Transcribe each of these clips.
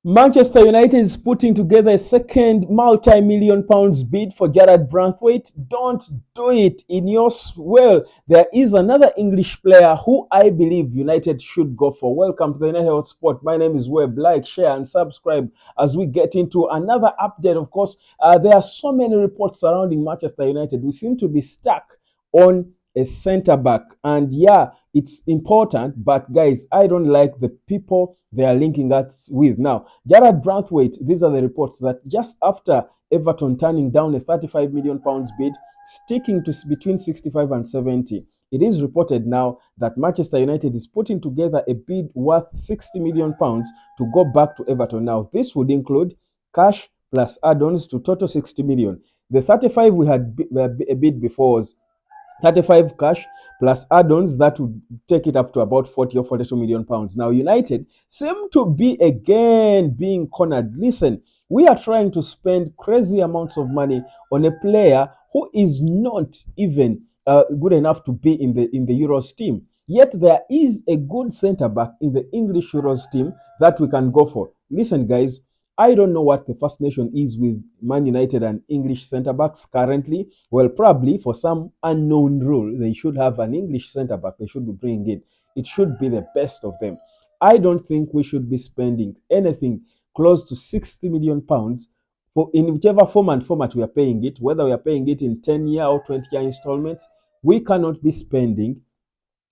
Manchester United is putting together a second multi-million pounds bid for Jarrad Branthwaite. Don't do it. Well, there is another English player who I believe United should go for. Welcome to the United Hotspot. My name is Webb. Like, share, and subscribe as we get into another update. Of course, there are so many reports surrounding Manchester United. We seem to be stuck on a centre back, and yeah, it's important, but guys, I don't like the people they are linking us with. Now, Jarrad Branthwaite, these are the reports that just after Everton turning down a 35 million pounds bid, sticking to between 65 and 70, it is reported now that Manchester United is putting together a bid worth 60 million pounds to go back to Everton. Now, this would include cash plus add-ons to total 60 million. The 35 we had a bid before was 35 cash plus add-ons that would take it up to about 40 or 42 million pounds. Now, United seem to be again being cornered. Listen, we are trying to spend crazy amounts of money on a player who is not even good enough to be in the Euros team. Yet there is a good centre back in the English Euros team that we can go for. Listen, guys, I don't know what the fascination is with Man United and English centre backs currently. Well, probably for some unknown rule, they should have an English centre back they should be bringing in. It should be the best of them. I don't think we should be spending anything close to 60 million pounds for in whichever format we are paying it, whether we are paying it in 10-year or 20-year installments. We cannot be spending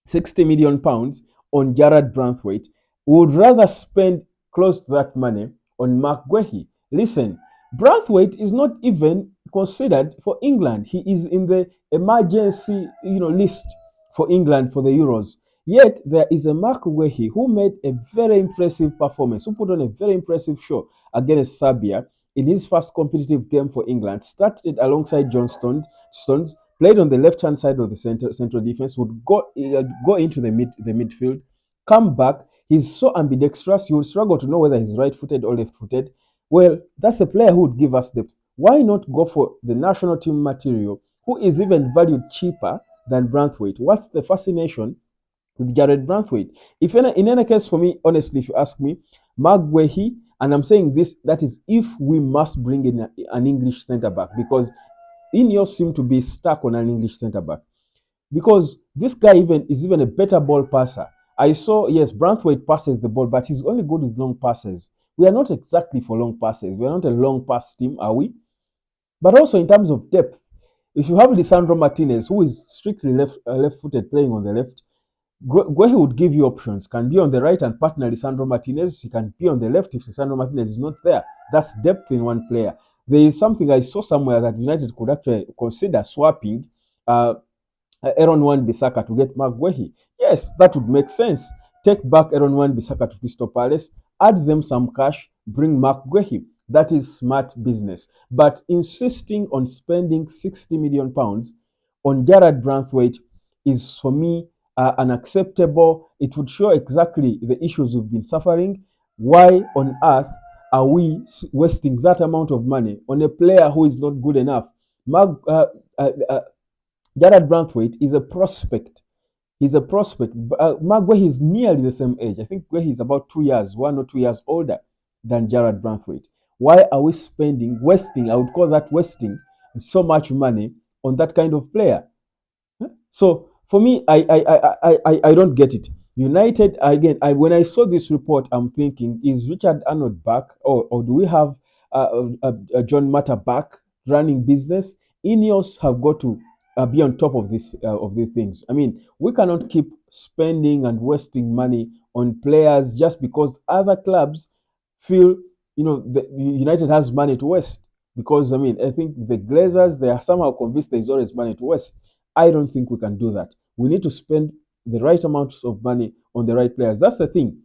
60 million pounds on Jarrad Branthwaite. We would rather spend close to that money on Mark Guehi. Listen, Branthwaite is not even considered for England. He is in the emergency, list for England for the Euros. Yet there is a Mark Guehi who made a very impressive performance, who put on a very impressive show against Serbia in his first competitive game for England. Started alongside John Stones, played on the left-hand side of the central defense, would go into the midfield, come back. He's so ambidextrous, you will struggle to know whether he's right-footed or left-footed. Well, that's a player who would give us depth. Why not go for the national team material, who is even valued cheaper than Branthwaite? What's the fascination with Jared Branthwaite? In any case, for me, honestly, if you ask me, Mark Guehi, and I'm saying this, that is if we must bring in an English centre back, because Ineos seem to be stuck on an English centre back because this guy is even a better ball passer. I saw, yes, Branthwaite passes the ball, but he's only good with long passes. We are not exactly for long passes. We are not a long pass team, are we? But also in terms of depth, if you have Lisandro Martinez, who is strictly left-footed, playing on the left, Guehi would give you options. Can be on the right and partner Lisandro Martinez. He can be on the left if Lisandro Martinez is not there. That's depth in one player. There is something I saw somewhere that United could actually consider swapping uh, Aaron Wan-Bissaka to get Mark Guehi. Yes, that would make sense. Take back Aaron Wan-Bissaka to Crystal Palace, add them some cash, bring Mark Guehi. That is smart business. But insisting on spending 60 million pounds on Jarrad Branthwaite is, for me, unacceptable. It would show exactly the issues we've been suffering. Why on earth are we wasting that amount of money on a player who is not good enough? Mark, Jarrad Branthwaite is a prospect. He's a prospect. Mark Guehi is nearly the same age. I think Guehi is about 2 years, 1 or 2 years older than Jarrad Branthwaite. Why are we wasting, I would call that wasting, so much money on that kind of player? So for me, I don't get it. United again. When I saw this report, I'm thinking: is Richard Arnold back, or do we have John Mata back running business? Ineos have got to be on top of these things. I mean, we cannot keep spending and wasting money on players just because other clubs feel the United has money to waste. Because I mean, I think the Glazers, they are somehow convinced there is always money to waste. I don't think we can do that. We need to spend the right amounts of money on the right players. That's the thing.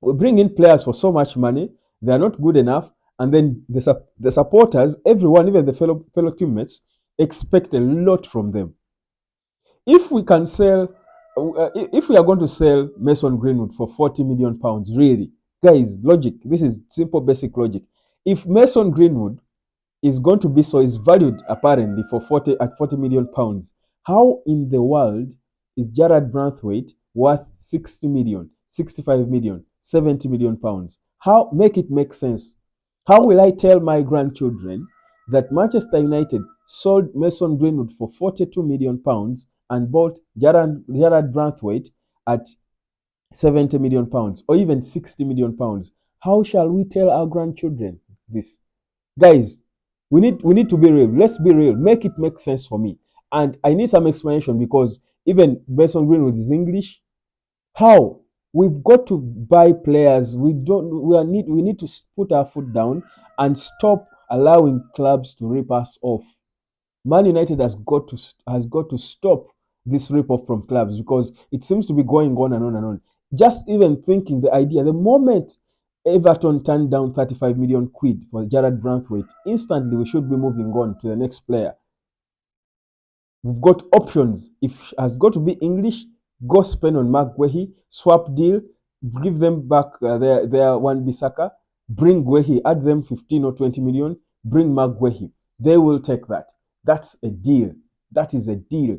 We bring in players for so much money, they are not good enough, and then the supporters, everyone, even the fellow teammates, expect a lot from them. If we can sell, if we are going to sell Mason Greenwood for 40 million pounds, really, guys, logic. This is simple, basic logic. If Mason Greenwood is valued apparently for 40 million pounds. How in the world is Jarrad Branthwaite worth 60 million, 65 million, 70 million pounds? How make it make sense? How will I tell my grandchildren that Manchester United sold Mason Greenwood for £42 million and bought Gerard Branthwaite at £70 million or even £60 million? How shall we tell our grandchildren this? Guys, we need to be real. Let's be real. Make it make sense for me. And I need some explanation because even Mason Greenwood is English. How? We've got to buy players. We need to put our foot down and stop allowing clubs to rip us off. Man United has got to stop this rip off from clubs because it seems to be going on and on and on. Just even thinking the idea, the moment Everton turned down 35 million quid for Jared Branthwaite, instantly we should be moving on to the next player. We've got options. If it has got to be English, go spend on Mark Guehi, swap deal, give them back their one Bisaka, bring Guehi, add them 15 or 20 million, bring Mark Guehi. They will take that. That's a deal. That is a deal.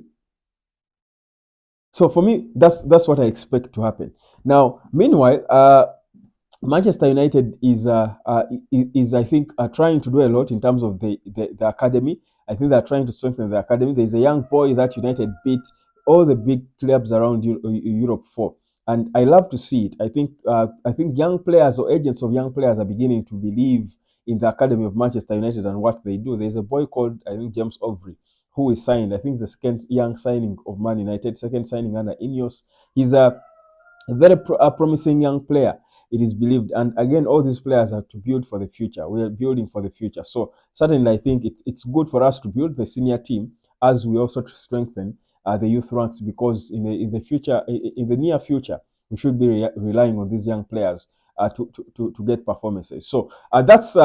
So for me, that's what I expect to happen. Now, meanwhile, Manchester United is I think trying to do a lot in terms of the academy. I think they're trying to strengthen the academy. There's a young boy that United beat all the big clubs around Europe for, and I love to see it. I think young players or agents of young players are beginning to believe in the academy of Manchester United and what they do. There's a boy called I think James Overy who is signed. I think the second young signing of Man United, second signing under Ineos. He's a very promising young player, it is believed. And again, all these players are to build for the future. We are building for the future. So certainly, I think it's good for us to build the senior team as we also strengthen the youth ranks because in the future, in the near future, we should be relying on these young players to get performances. So that's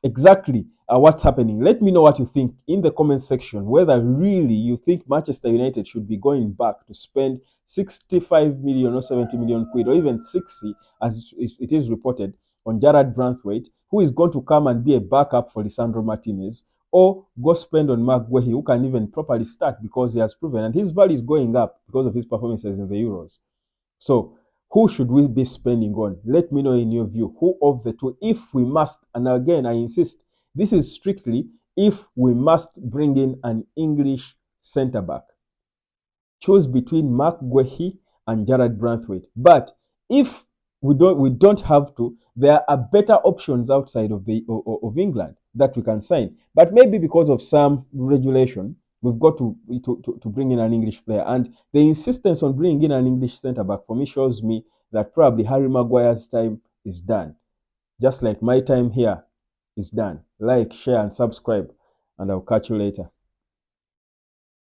exactly what's happening. Let me know what you think in the comment section, whether really you think Manchester United should be going back to spend 65 million or 70 million quid or even 60 as it is reported on Gerard Branthwaite, who is going to come and be a backup for Lisandro Martinez, or go spend on Mark Guehi, who can even properly start because he has proven and his value is going up because of his performances in the Euros. So who should we be spending on? Let me know in your view. Who of the two, if we must, and again I insist, this is strictly if we must bring in an English centre back. Choose between Mark Guehi and Jared Branthwaite. But if we don't have to, there are better options outside of England that we can sign. But maybe because of some regulation, we've got to bring in an English player. And the insistence on bringing in an English centre back for me shows me that probably Harry Maguire's time is done. Just like my time here is done. Like, share, and subscribe, and I'll catch you later.